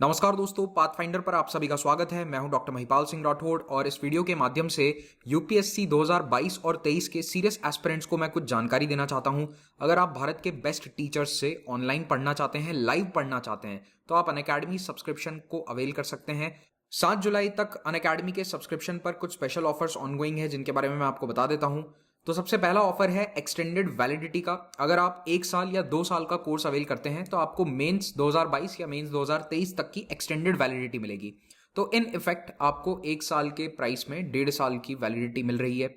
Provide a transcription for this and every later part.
नमस्कार दोस्तों, पाथफाइंडर पर आप सभी का स्वागत है। मैं हूं डॉक्टर महिपाल सिंह राठौड़ और इस वीडियो के माध्यम से यूपीएससी 2022 और 23 के सीरियस एस्पिरेंट्स को मैं कुछ जानकारी देना चाहता हूं। अगर आप भारत के बेस्ट टीचर्स से ऑनलाइन पढ़ना चाहते हैं, लाइव पढ़ना चाहते हैं, तो आप अनअकैडमी सब्सक्रिप्शन को अवेल कर सकते हैं। 7 जुलाई तक अनअकैडमी के सब्सक्रिप्शन पर कुछ स्पेशल ऑफर्स ऑनगोइंग है, जिनके बारे में मैं आपको बता देता हूं। तो सबसे पहला ऑफर है एक्सटेंडेड वैलिडिटी का। अगर आप 1 साल या 2 साल का कोर्स अवेल करते हैं तो आपको मेंस 2022 या मेंस 2023 तक की एक्सटेंडेड वैलिडिटी मिलेगी। तो इन इफेक्ट आपको 1 साल के प्राइस में 1.5 साल की वैलिडिटी मिल रही है।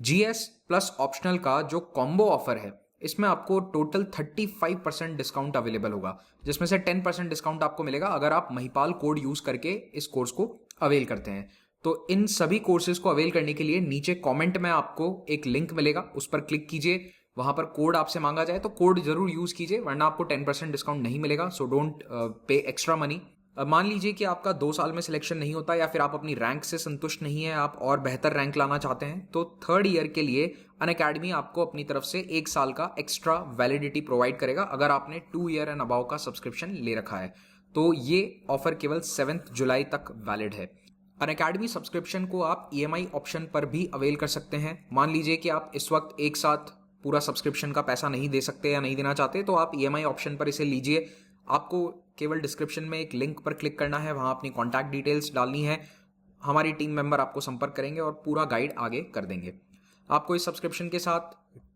जीएस प्लस ऑप्शनल का जो कॉम्बो ऑफर है, इसमें आपको टोटल 35% डिस्काउंट अवेलेबल होगा, जिसमें से 10% डिस्काउंट आपको मिलेगा अगर आप महिपाल कोड यूज करके इस कोर्स को अवेल करते हैं। तो इन सभी कोर्सेज को अवेल करने के लिए नीचे कमेंट में आपको एक लिंक मिलेगा, उस पर क्लिक कीजिए। वहां पर कोड आपसे मांगा जाए तो कोड जरूर यूज कीजिए, वरना आपको 10% डिस्काउंट नहीं मिलेगा। So don't pay extra money. अब मान लीजिए कि आपका 2 साल में सिलेक्शन नहीं होता या फिर आप अपनी रैंक से संतुष्ट नहीं है, आप और बेहतर रैंक लाना चाहते हैं, तो 3rd ईयर के लिए अनअकैडमी आपको अपनी तरफ से 1 साल का एक्स्ट्रा वैलिडिटी प्रोवाइड करेगा अगर आपने 2 ईयर एंड अबाव का सब्सक्रिप्शन ले रखा है। तो ये ऑफर केवल 7 जुलाई तक वैलिड है। अनअकैडमी सब्सक्रिप्शन को आप ईएमआई ऑप्शन पर भी अवेल कर सकते हैं। मान लीजिए कि आप इस वक्त एक साथ पूरा सब्सक्रिप्शन का पैसा नहीं दे सकते या नहीं देना चाहते, तो आप ईएमआई ऑप्शन पर इसे लीजिए। आपको केवल डिस्क्रिप्शन में एक लिंक पर क्लिक करना है, वहां अपनी कॉन्टैक्ट डिटेल्स डालनी है। हमारी टीम मेंबर आपको संपर्क करेंगे और पूरा गाइड आगे कर देंगे। आपको इस सब्सक्रिप्शन के साथ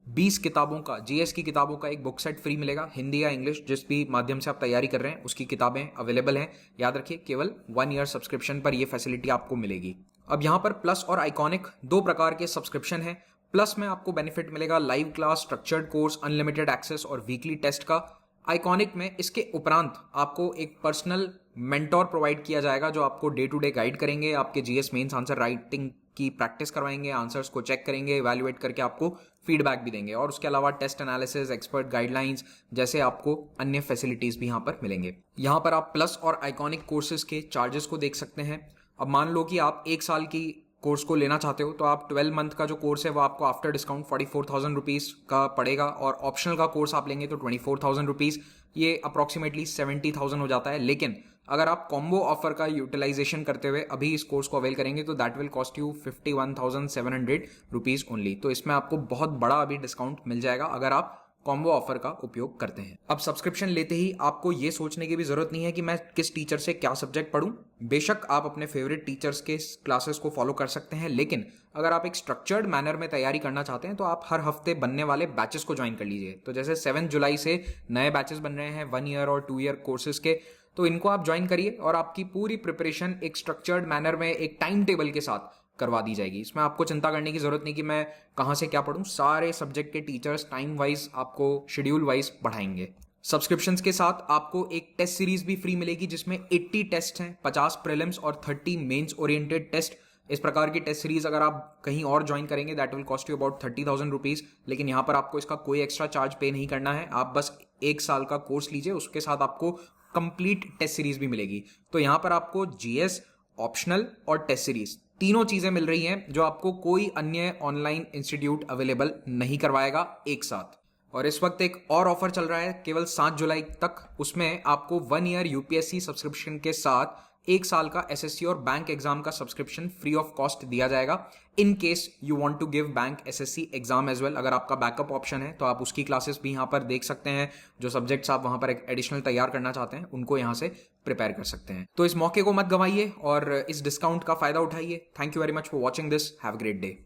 20 किताबों का, जीएस की किताबों का एक बुक सेट फ्री मिलेगा। हिंदी या इंग्लिश जिस भी माध्यम से आप तैयारी कर रहे हैं उसकी किताबें अवेलेबल हैं। याद रखिए, केवल 1 ईयर सब्सक्रिप्शन पर यह फैसिलिटी आपको मिलेगी। अब यहां पर प्लस और आइकॉनिक 2 प्रकार के सब्सक्रिप्शन है। प्लस में आपको बेनिफिट मिलेगा live class, structured course, unlimited access और वीकली टेस्ट का। आइकॉनिक में इसके उपरांत आपको एक पर्सनल मेंटोर प्रोवाइड किया जाएगा, जो आपको डे टू डे गाइड करेंगे, आपके जीएस मेंस आंसर राइटिंग की प्रैक्टिस करवाएंगे, आंसर्स को चेक करेंगे, इवैल्यूएट करके आपको फीडबैक भी देंगे। और उसके अलावा टेस्ट एनालिसिस, एक्सपर्ट गाइडलाइंस जैसे आपको अन्य फैसिलिटीज भी यहां पर मिलेंगे। यहां पर आप प्लस और आइकॉनिक कोर्सेज के चार्जेस को देख सकते हैं। अब मान लो कि आप 1 साल की कोर्स को लेना चाहते हो, तो आप 12 मंथ का जो कोर्स है वो आपको आफ्टर डिस्काउंट 44,000 रुपीज का पड़ेगा, और ऑप्शनल का कोर्स आप लेंगे तो 24,000 रुपीज, ये अप्रॉक्सीमेटली 70,000 हो जाता है। लेकिन अगर आप कॉम्बो ऑफर का यूटिलाइजेशन करते हुए अभी इस कोर्स को अवेल करेंगे तो that will cost you 51,700 rupees only. तो इसमें आपको बहुत बड़ा अभी डिस्काउंट मिल जाएगा अगर आप कॉम्बो ऑफर का उपयोग करते हैं। अब सब्सक्रिप्शन लेते ही आपको यह सोचने की भी जरूरत नहीं है कि मैं किस टीचर से क्या सब्जेक्ट पढ़ूं। बेशक आप अपने फेवरेट टीचर्स के क्लासेस को फॉलो कर सकते हैं, लेकिन अगर आप एक स्ट्रक्चर्ड मैनर में तैयारी करना चाहते हैं तो आप हर हफ्ते बनने वाले बैचेस को ज्वाइन कर लीजिए। तो जैसे 7 जुलाई से नए बैचेस बन रहे हैं 1 ईयर और 2 ईयर कोर्सेज के, तो इनको आप ज्वाइन करिए और आपकी पूरी प्रिपरेशन एक स्ट्रक्चर्ड मैनर में एक टाइम टेबल के साथ करवा दी जाएगी। इसमें आपको चिंता करने की जरूरत नहीं कि मैं कहां से क्या पढ़ूं। सारे सब्जेक्ट के टीचर्स टाइम वाइज आपको शेड्यूल वाइज पढ़ाएंगे। सब्सक्रिप्शंस के साथ आपको एक टेस्ट सीरीज भी फ्री मिलेगी, जिसमें 80 टेस्ट हैं, 50 प्रीलिम्स और 30 मेंस ओरिएंटेड टेस्ट। इस प्रकार की टेस्ट सीरीज अगर आप कहीं और ज्वाइन करेंगे that will cost you about 30,000 rupees, लेकिन यहां पर आपको इसका कोई एक्स्ट्रा चार्ज पे नहीं करना है। आप बस 1 साल का कोर्स लीजिए, उसके साथ आपको कंप्लीट टेस्ट सीरीज भी मिलेगी। तो यहां पर आपको जीएस, ऑप्शनल और टेस्ट सीरीज तीनों चीजें मिल रही हैं, जो आपको कोई अन्य ऑनलाइन इंस्टीट्यूट अवेलेबल नहीं करवाएगा एक साथ। और इस वक्त एक और ऑफर चल रहा है केवल 7 जुलाई तक। उसमें आपको 1 ईयर यूपीएससी सब्सक्रिप्शन के साथ 1 साल का एसएससी और बैंक एग्जाम का सब्सक्रिप्शन फ्री ऑफ कॉस्ट दिया जाएगा। In case you want to give bank SSC exam as well, अगर आपका बैकअप ऑप्शन है तो आप उसकी क्लासेस भी यहां पर देख सकते हैं। जो सब्जेक्ट्स आप वहां पर एडिशनल तैयार करना चाहते हैं उनको यहां से प्रिपेयर कर सकते हैं। तो इस मौके को मत गवाइए और इस डिस्काउंट का फायदा उठाइए। Thank you very much for watching this. Have a great day.